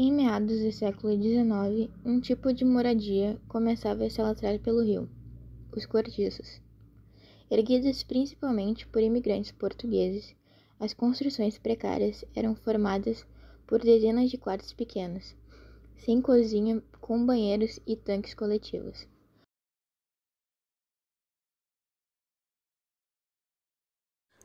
Em meados do século XIX, um tipo de moradia começava a se alastrar pelo Rio, os cortiços. Erguidas principalmente por imigrantes portugueses, as construções precárias eram formadas por dezenas de quartos pequenos, sem cozinha, com banheiros e tanques coletivos.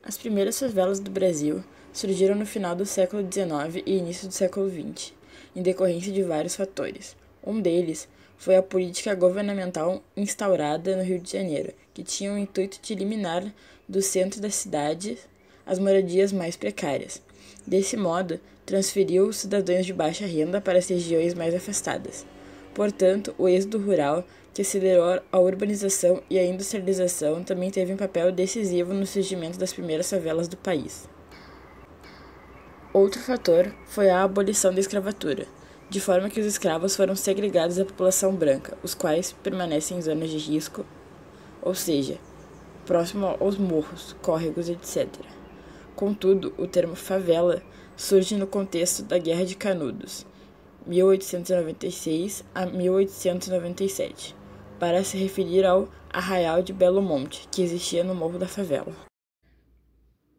As primeiras favelas do Brasil surgiram no final do século XIX e início do século XX, em decorrência de vários fatores. Um deles foi a política governamental instaurada no Rio de Janeiro, que tinha o intuito de eliminar do centro da cidade as moradias mais precárias. Desse modo, transferiu os cidadãos de baixa renda para as regiões mais afastadas. Portanto, o êxodo rural, que acelerou a urbanização e a industrialização, também teve um papel decisivo no surgimento das primeiras favelas do país. Outro fator foi a abolição da escravatura, de forma que os escravos foram segregados da população branca, os quais permanecem em zonas de risco, ou seja, próximo aos morros, córregos, etc. Contudo, o termo favela surge no contexto da Guerra de Canudos, 1896 a 1897, para se referir ao Arraial de Belo Monte, que existia no Morro da Favela.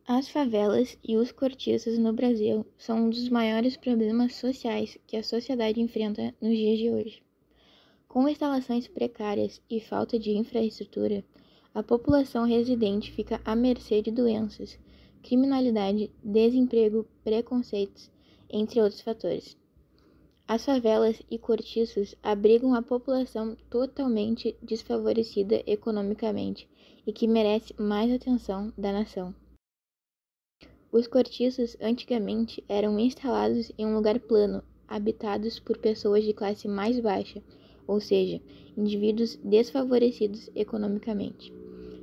As favelas e os cortiços no Brasil são um dos maiores problemas sociais que a sociedade enfrenta nos dias de hoje. Com instalações precárias e falta de infraestrutura, a população residente fica à mercê de doenças, criminalidade, desemprego, preconceitos, entre outros fatores. As favelas e cortiços abrigam a população totalmente desfavorecida economicamente e que merece mais atenção da nação. Os cortiços antigamente eram instalados em um lugar plano, habitados por pessoas de classe mais baixa, ou seja, indivíduos desfavorecidos economicamente.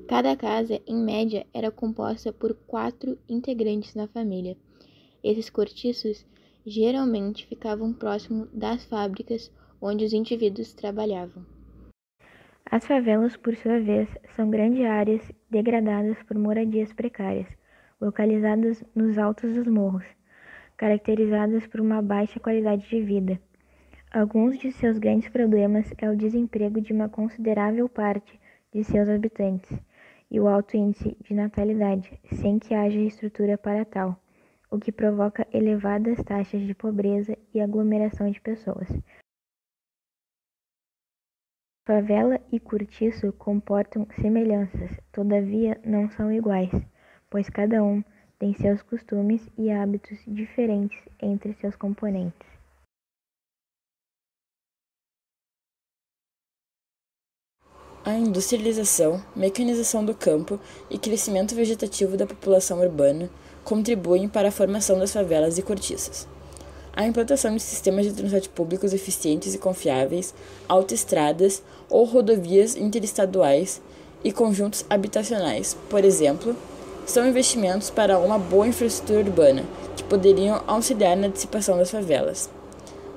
Cada casa, em média, era composta por 4 integrantes na família. Esses cortiços geralmente ficavam próximo das fábricas onde os indivíduos trabalhavam. As favelas, por sua vez, são grandes áreas degradadas por moradias precárias, localizadas nos altos dos morros, caracterizadas por uma baixa qualidade de vida. Alguns de seus grandes problemas é o desemprego de uma considerável parte de seus habitantes e o alto índice de natalidade, sem que haja estrutura para tal, o que provoca elevadas taxas de pobreza e aglomeração de pessoas. Favela e cortiço comportam semelhanças, todavia não são iguais, pois cada um tem seus costumes e hábitos diferentes entre seus componentes. A industrialização, mecanização do campo e crescimento vegetativo da população urbana contribuem para a formação das favelas e cortiços. A implantação de sistemas de transporte públicos eficientes e confiáveis, autoestradas ou rodovias interestaduais e conjuntos habitacionais, por exemplo, são investimentos para uma boa infraestrutura urbana que poderiam auxiliar na dissipação das favelas.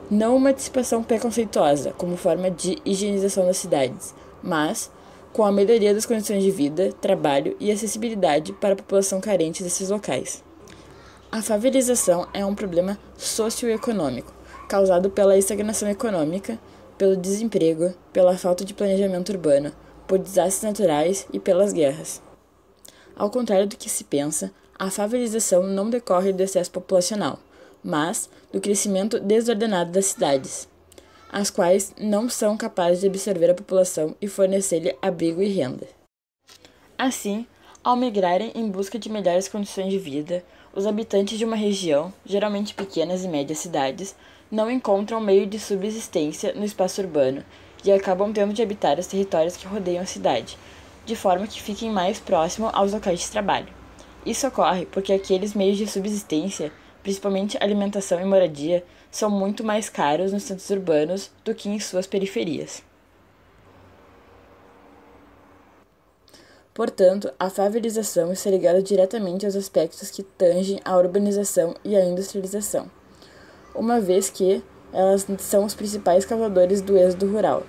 Não uma dissipação preconceituosa, como forma de higienização das cidades, mas com a melhoria das condições de vida, trabalho e acessibilidade para a população carente desses locais. A favelização é um problema socioeconômico, causado pela estagnação econômica, pelo desemprego, pela falta de planejamento urbano, por desastres naturais e pelas guerras. Ao contrário do que se pensa, a favelização não decorre do excesso populacional, mas do crescimento desordenado das cidades, as quais não são capazes de absorver a população e fornecer-lhe abrigo e renda. Assim, ao migrarem em busca de melhores condições de vida, os habitantes de uma região, geralmente pequenas e médias cidades, não encontram meio de subsistência no espaço urbano e acabam tendo de habitar os territórios que rodeiam a cidade, de forma que fiquem mais próximos aos locais de trabalho. Isso ocorre porque aqueles meios de subsistência, principalmente alimentação e moradia, são muito mais caros nos centros urbanos do que em suas periferias. Portanto, a favelização está ligada diretamente aos aspectos que tangem a urbanização e a industrialização, uma vez que elas são os principais causadores do êxodo rural,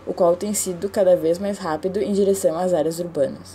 o qual tem sido cada vez mais rápido em direção às áreas urbanas.